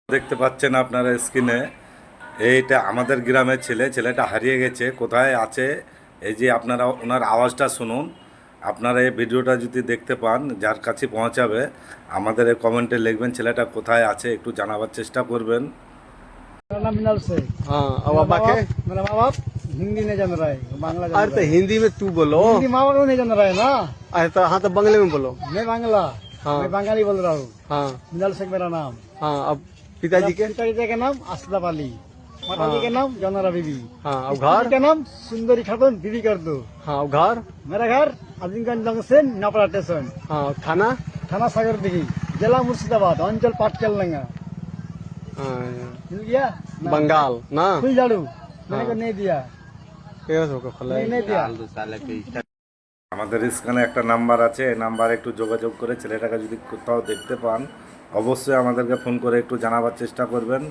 দেখতে পাচ্ছেন আপনারা স্ক্রিনে, এইটা আমাদের গ্রামের ছেলে। ছেলেটা হারিয়ে গেছে, কোথায় আছে এই যে আপনারা ওনার আওয়াজটা শুনুন। আপনারা এই ভিডিওটা যদি দেখতে পান, যার কাছে পৌঁছাবে আমাদের এই কমেন্টে লিখবেন ছেলেটা কোথায় আছে, একটু জানাবার চেষ্টা করবেন। मेरा नाम मिनल से। हाँ अब मेरा अब्बा माँ के बाप मेरा माँ बाप हिंदी नहीं जान रहा है, बांग्ला जान अरे तो रहा है। हिंदी में तू बोलो। हिंदी माँ बाप को नहीं जान रहा है ना। अरे तो हाँ तो बंगले में बोलो। मैं बांग्ला, हाँ। मैं बंगाली बोल रहा हूँ। हाँ मिनल शेख मेरा नाम। हाँ अब पिताजी के। पिताजी का नाम असलफ अली, माताजी हाँ। का नाम जनरा बीबी। हाँ अब स्त्री घर। का नाम सुंदरी खातून बीबी कर दो। हाँ अब घर। मेरा घर अजीमगंज जंक्शन नापड़ा स्टेशन, हाँ थाना। थाना सागर दिघी, जिला मुर्शिदाबाद, अंचल पाटकल लंगा। हाँ, मिल गया ना? बंगाल ना। फुल झाड़ू मैंने हाँ। को नहीं दिया, ये तो खुला नहीं दिया। আমাদের স্ক্রিনে একটা নাম্বার আছে, এই নাম্বারে একটু যোগাযোগ করে ছেলেটাকে যদি কোথাও দেখতে পান অবশ্যই আমাদেরকে ফোন করে একটু জানাবার চেষ্টা করবেন।